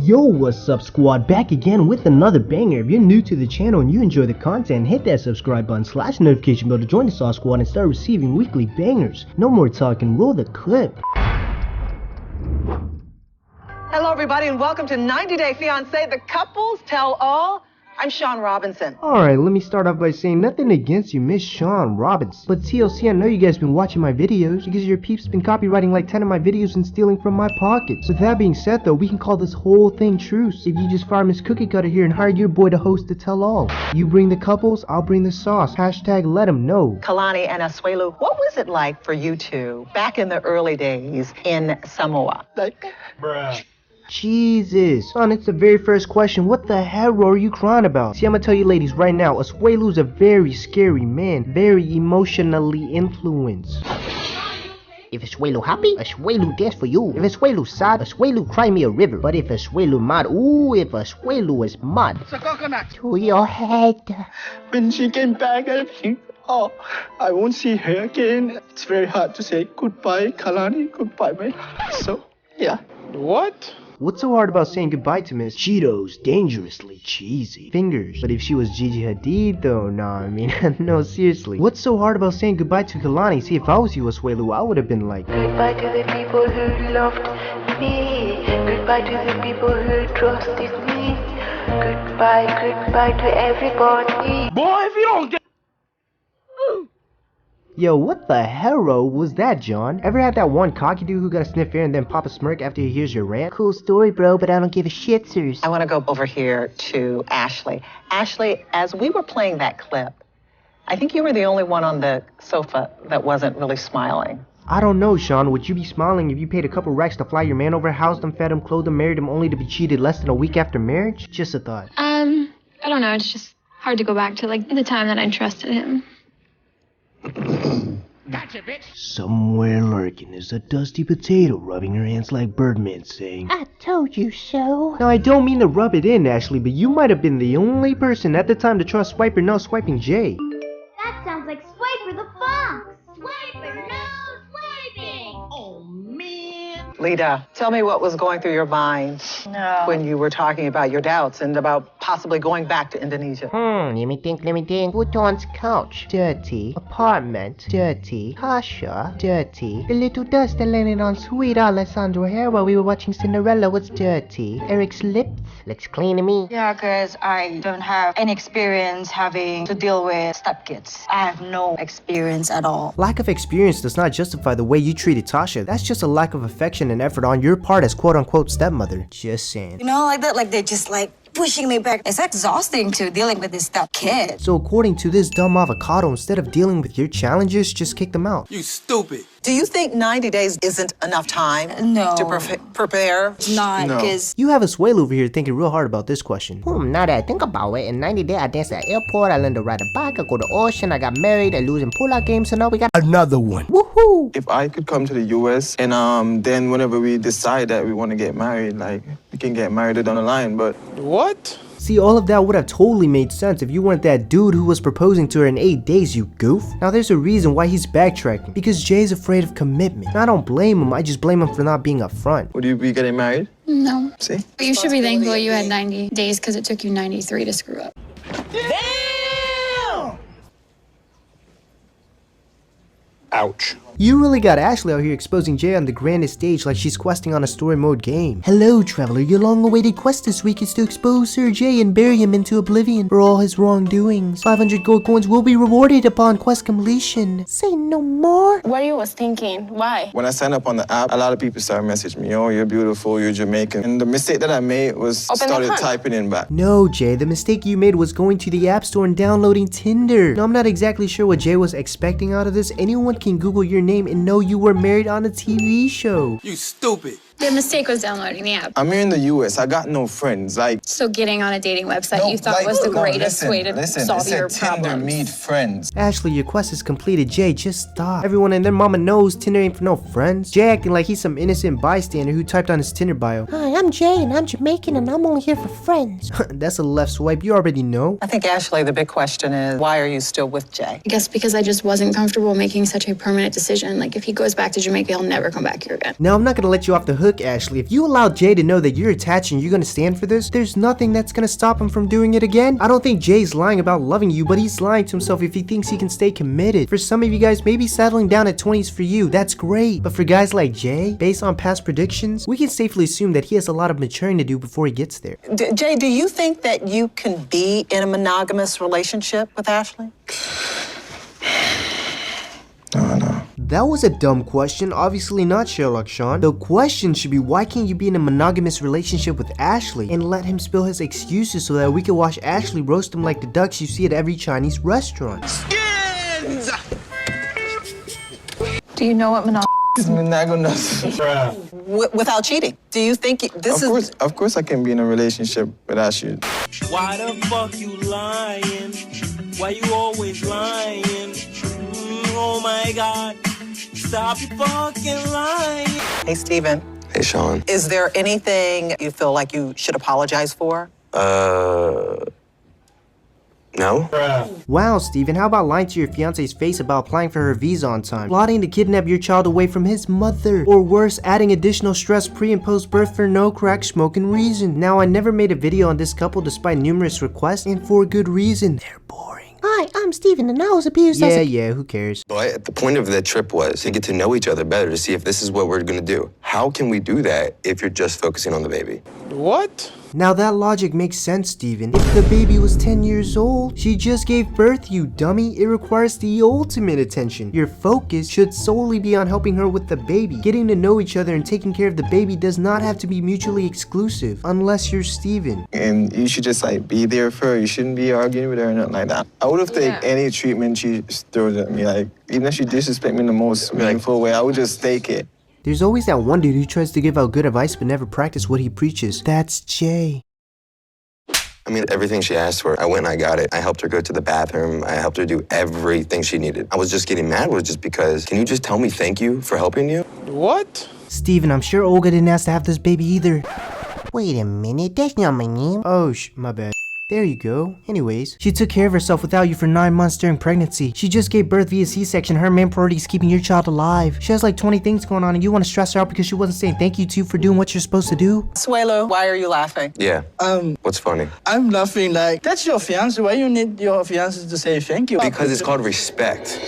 Yo, what's up squad, back again with another banger. If you're new to the channel and you enjoy the content, hit that subscribe button / notification bell to join the Sauce Squad and start receiving weekly bangers. No more talking, roll the clip. Hello everybody and welcome to 90 Day Fiancé, the couples tell all. I'm Sean Robinson. Alright, let me start off by saying nothing against you, Miss Sean Robinson. But TLC, I know you guys been watching my videos because your peeps been copywriting like 10 of my videos and stealing from my pockets. With that being said though, we can call this whole thing truce if you just fire Miss Cookie Cutter here and hire your boy to host the tell all. You bring the couples, I'll bring the sauce. Hashtag let them know. Kalani and Asuelu, what was it like for you two back in the early days in Samoa? Bruh. Jesus, son, it's the very first question. What the hell are you crying about? See, I'm gonna tell you ladies right now, Asuelu's a very scary man, very emotionally influenced. If Asuelu happy, Asuelu dance for you. If Asuelu sad, Asuelu cry me a river. But if Asuelu mad, ooh, if Asuelu is mad, It's a coconut. to your head. When she came back, I think, oh, I won't see her again. It's very hard to say goodbye, Kalani, goodbye, mate. So, yeah. What? What's so hard about saying goodbye to Miss Cheetos? Dangerously cheesy fingers. But if she was Gigi Hadid though, nah, I mean, no, seriously. What's so hard about saying goodbye to Kalani? See, if I was you, Asuelu, I would have been like, goodbye to the people who loved me. Goodbye to the people who trusted me. Goodbye to everybody. Boy, if you don't get... yo, what the hell was that, John? Ever had that one cocky dude who got a sniff air and then pop a smirk after he hears your rant? Cool story, bro, but I don't give a shit, sirs. I want to go over here to Ashley. Ashley, as we were playing that clip, I think you were the only one on the sofa that wasn't really smiling. I don't know, Sean. Would you be smiling if you paid a couple racks to fly your man over, housed him, fed him, clothed him, married him, only to be cheated less than a week after marriage? Just a thought. I don't know. It's just hard to go back to, like, the time that I trusted him. Gotcha, bitch. Somewhere lurking is a dusty potato rubbing her hands like Birdman saying, I told you so. Now, I don't mean to rub it in, Ashley, but you might have been the only person at the time to trust Swiper not swiping Jay. That sounds like Swiper the Fox. Swiper, no swiping. Oh, man. Leida, tell me what was going through your mind when you were talking about your doubts and about possibly going back to Indonesia. Let me think. Bhutan's couch, dirty. Apartment, dirty. Kasha, dirty. The little dust that landed on sweet Alessandro hair while we were watching Cinderella was dirty. Eric's lips, looks clean to me. Yeah, because I don't have any experience having to deal with stepkids. I have no experience at all. Lack of experience does not justify the way you treated Tasha. That's just a lack of affection and effort on your part as quote-unquote stepmother. Just saying. You know, like that, like they're just like pushing me back. It's exhausting to dealing with this step kid. So according to this dumb avocado, instead of dealing with your challenges, just kick them out. You stupid. Do you think 90 days isn't enough time No. to prepare? It's not, No. because You have Asuelu over here thinking real hard about this question. Now that I think about it, in 90 days I danced at the airport, I learned to ride a bike, I go to the ocean, I got married, I lose in pull-out games, so now we got another one. Woohoo! If I could come to the US and then whenever we decide that we want to get married, like, we can get married down the line, but... What? See, all of that would have totally made sense if you weren't that dude who was proposing to her in 8 days, you goof. Now there's a reason why he's backtracking, because Jay's afraid of commitment. I don't blame him, I just blame him for not being upfront. Would you be getting married? No. See? But you should be thankful you had 90 days because it took you 93 to screw up. Ouch. You really got Ashley out here exposing Jay on the grandest stage like she's questing on a story mode game. Hello, traveler, your long-awaited quest this week is to expose Sir Jay and bury him into oblivion for all his wrongdoings. 500 gold coins will be rewarded upon quest completion. Say no more. What you was thinking? Why? When I signed up on the app, a lot of people started messaging me, oh, you're beautiful, you're Jamaican. And the mistake that I made was started typing in back. No, Jay, the mistake you made was going to the App Store and downloading Tinder. Now, I'm not exactly sure what Jay was expecting out of this. Anyone can Google your name and know you were married on a TV show. You stupid. The mistake was downloading the app. I'm here in the US, I got no friends, like... So getting on a dating website you thought was the greatest way to solve your Tinder problems. meet friends. Ashley, your quest is completed. Jay, just stop. Everyone and their mama knows Tinder ain't for no friends. Jay acting like he's some innocent bystander who typed on his Tinder bio, hi, I'm Jay and I'm Jamaican and I'm only here for friends. That's a left swipe, you already know. I think, Ashley, the big question is, why are you still with Jay? I guess because I just wasn't comfortable making such a permanent decision. Like, if he goes back to Jamaica, he'll never come back here again. Now, I'm not gonna let you off the hook Look, Ashley, if you allow Jay to know that you're attached and you're gonna stand for this, there's nothing that's gonna stop him from doing it again. I don't think Jay's lying about loving you, but he's lying to himself if he thinks he can stay committed. For some of you guys, maybe settling down at 20s for you, that's great. But for guys like Jay, based on past predictions, we can safely assume that he has a lot of maturing to do before he gets there. Jay, do you think that you can be in a monogamous relationship with Ashley? No. That was a dumb question. Obviously not, Sherlock Sean. The question should be, why can't you be in a monogamous relationship with Ashley and let him spill his excuses so that we can watch Ashley roast him like the ducks you see at every Chinese restaurant? Skins! Do you know what Monogamous. Without cheating. Do you think this is... Of course I can be in a relationship with Ashley. Why the fuck you lying? Why you always lying? Oh my God. Stop your fucking lying. Hey, Steven. Hey, Sean. Is there anything you feel like you should apologize for? No? Wow, Steven, how about lying to your fiance's face about applying for her visa on time? Plotting to kidnap your child away from his mother? Or worse, adding additional stress pre and post birth for no crack smoking reason? Now, I never made a video on this couple despite numerous requests, and for good reason. They're boring. Hi, I'm Steven, and I was abused as a... Yeah, who cares? But the point of that trip was to get to know each other better, to see if this is what we're gonna do. How can we do that if you're just focusing on the baby? What? Now that logic makes sense, Steven. If the baby was 10 years old, she just gave birth, you dummy. It requires the ultimate attention. Your focus should solely be on helping her with the baby. Getting to know each other and taking care of the baby does not have to be mutually exclusive, unless you're Steven. And you should just like be there for her. You shouldn't be arguing with her or nothing like that. I would have taken any treatment she throws at me. Like, even if she disrespect me in the most meaningful way, I would just take it. There's always that one dude who tries to give out good advice but never practice what he preaches. That's Jay. I mean, everything she asked for, I went and I got it. I helped her go to the bathroom. I helped her do everything she needed. I was just getting mad was just because, can you just tell me thank you for helping you? What? Steven, I'm sure Olga didn't ask to have this baby either. Wait a minute, that's not my name. Oh, my bad. There you go. Anyways, she took care of herself without you for 9 months during pregnancy. She just gave birth via C-section. Her main priority is keeping your child alive. She has like 20 things going on and you want to stress her out because she wasn't saying thank you to you for doing what you're supposed to do? Asuelu, why are you laughing? Yeah. What's funny? I'm laughing like, that's your fiancé. Why you need your fiancé to say thank you? Because it's called respect.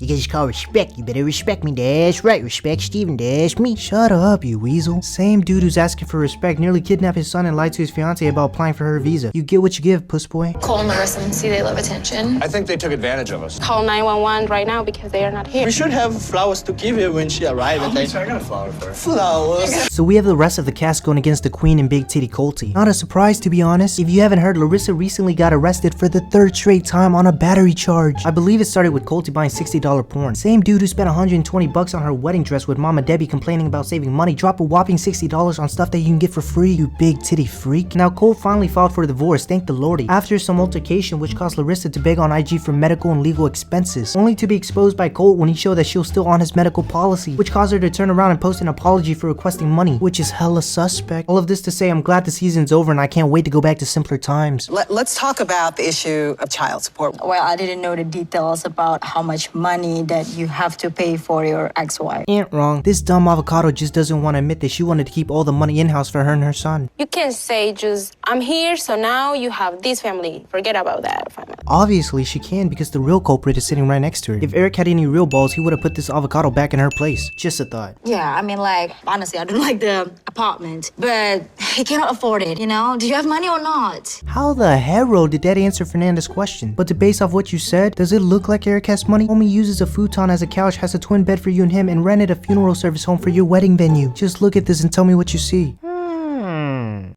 Because it's called respect. You better respect me, that's right. Respect Steven, that's me. Shut up, you weasel. Same dude who's asking for respect nearly kidnapped his son and lied to his fiancé about applying for her visa. You get what you give, puss boy. Cole and Larissa and see they love attention. I think they took advantage of us. Call 911 right now because they are not here. We should have flowers to give her when she arrives. I got a flower for her. Flowers. So we have the rest of the cast going against the queen and Big Titty Colty. Not a surprise, to be honest. If you haven't heard, Larissa recently got arrested for the 3rd straight time on a battery charge. I believe it started with Colty buying $60 porn. Same dude who spent $120 on her wedding dress with Mama Debbie complaining about saving money dropped a whopping $60 on stuff that you can get for free, you big titty freak. Now Cole finally filed for divorce, thank the lordy, after some altercation which caused Larissa to beg on IG for medical and legal expenses, only to be exposed by Colt when he showed that she was still on his medical policy, which caused her to turn around and post an apology for requesting money, which is hella suspect. All of this to say I'm glad the season's over and I can't wait to go back to simpler times. Let's talk about the issue of child support. Well, I didn't know the details about how much money that you have to pay for your ex-wife. Ain't wrong. This dumb avocado just doesn't want to admit that she wanted to keep all the money in-house for her and her son. You can't say just, I'm here, so now you have this family. Forget about that family. Obviously, she can because the real culprit is sitting right next to her. If Eric had any real balls, he would have put this avocado back in her place. Just a thought. Yeah, I mean, like, honestly, I don't like the apartment, but he cannot afford it, you know? Do you have money or not? How the hell did that answer Fernanda's question? But to base off what you said, does it look like Eric has money? Homie uses a futon as a couch, has a twin bed for you and him, and rented a funeral service home for your wedding venue. Just look at this and tell me what you see.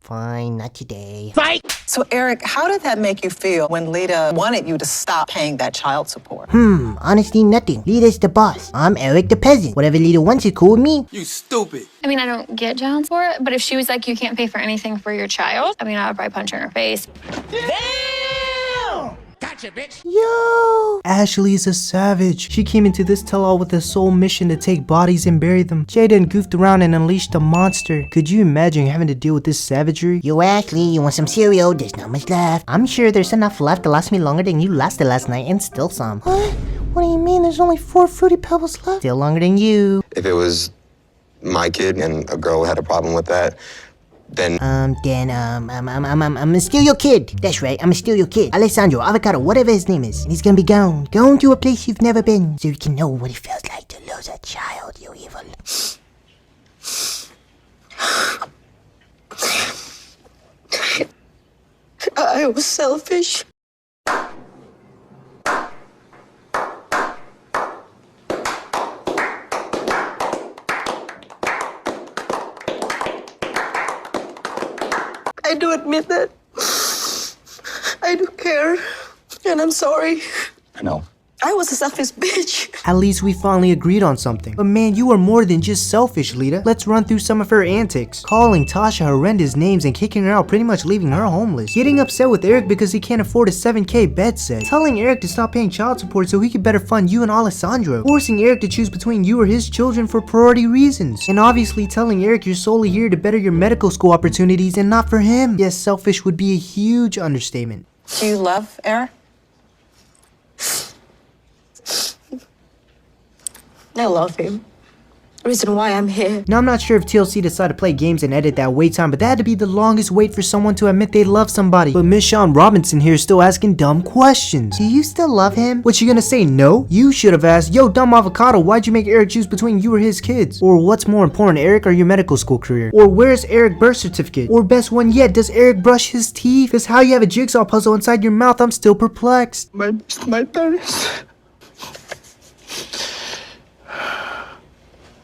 Fine, not today. Fight! So, Eric, how did that make you feel when Leida wanted you to stop paying that child support? Honestly, nothing. Leida's the boss. I'm Eric the peasant. Whatever Leida wants is cool with me. You stupid. I mean, I don't get child support, but if she was like, you can't pay for anything for your child, I mean, I would probably punch her in her face. Damn! Gotcha, bitch. Yo! Ashley is a savage. She came into this tell-all with the sole mission to take bodies and bury them. Jada goofed around and unleashed a monster. Could you imagine having to deal with this savagery? Yo, Ashley, you want some cereal? There's not much left. I'm sure there's enough left to last me longer than you lasted last night, and still some. What? What do you mean there's only 4 Fruity Pebbles left? Still longer than you. If it was my kid and a girl had a problem with that, then I'm gonna steal your kid. That's right, I'm gonna steal your kid. Alessandro, Avocado, whatever his name is. And he's gonna be gone to a place you've never been, so you can know what it feels like to lose a child, you evil. I was selfish. I do admit that. I do care. And I'm sorry. I know. I was a selfish bitch. At least we finally agreed on something. But man, you are more than just selfish, Leida. Let's run through some of her antics. Calling Tasha horrendous names and kicking her out, pretty much leaving her homeless. Getting upset with Eric because he can't afford a 7K bed set. Telling Eric to stop paying child support so he could better fund you and Alessandro. Forcing Eric to choose between you or his children for priority reasons. And obviously telling Eric you're solely here to better your medical school opportunities and not for him. Yes, selfish would be a huge understatement. Do you love Eric? I love him. Reason why I'm here. Now I'm not sure if TLC decided to play games and edit that wait time, but that had to be the longest wait for someone to admit they love somebody. But Miss Sean Robinson here is still asking dumb questions. Do you still love him? What, you gonna say no? You should have asked, yo dumb avocado, why'd you make Eric choose between you or his kids? Or what's more important, Eric or your medical school career? Or where's Eric's birth certificate? Or best one yet, does Eric brush his teeth? Cause how you have a jigsaw puzzle inside your mouth, I'm still perplexed. My parents.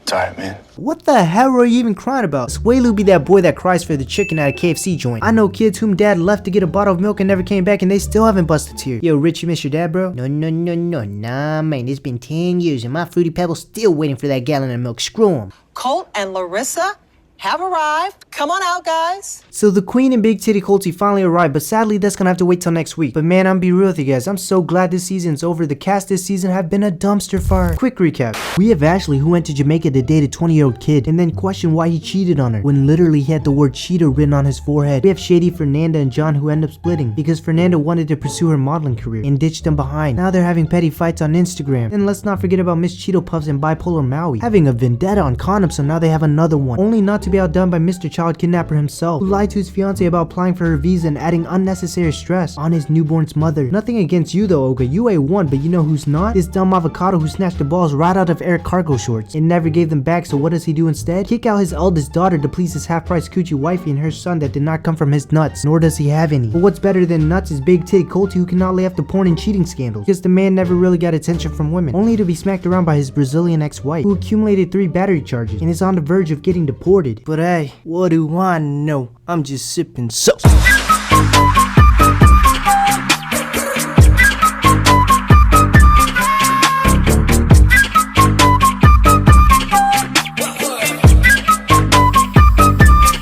It's alright, man. What the hell are you even crying about? Asuelu be that boy that cries for the chicken at a KFC joint. I know kids whom dad left to get a bottle of milk and never came back and they still haven't busted a tear. Yo, Rich, you miss your dad, bro? No, nah, man. It's been 10 years and my Fruity Pebble's still waiting for that gallon of milk. Screw him. Colt and Larissa have arrived. Come on out, guys. So the Queen and Big Titty Colty finally arrived, but sadly that's gonna have to wait till next week. But man, I'm be real with you guys, I'm so glad this season's over. The cast this season have been a dumpster fire. Quick recap. We have Ashley, who went to Jamaica to date a 20-year-old kid and then questioned why he cheated on her when literally he had the word cheater written on his forehead. We have Shady, Fernanda, and John, who end up splitting because Fernanda wanted to pursue her modeling career and ditched them behind. Now they're having petty fights on Instagram. And let's not forget about Miss Cheeto Puffs and Bipolar Maui having a vendetta on condoms, so now they have another one, only not to be outdone by Mr. Child Kidnapper himself, who lied to his fiance about applying for her visa and adding unnecessary stress on his newborn's mother. Nothing against you though, Olga, you A1, but you know who's not? This dumb avocado who snatched the balls right out of Eric cargo shorts and never gave them back, so what does he do instead? Kick out his eldest daughter to please his half-price coochie wifey and her son that did not come from his nuts, nor does he have any. But what's better than nuts is Big Titty Colty, who cannot lay off the porn and cheating scandals, because the man never really got attention from women, only to be smacked around by his Brazilian ex-wife, who accumulated 3 battery charges and is on the verge of getting deported. But hey, what do I know? I'm just sipping sauce.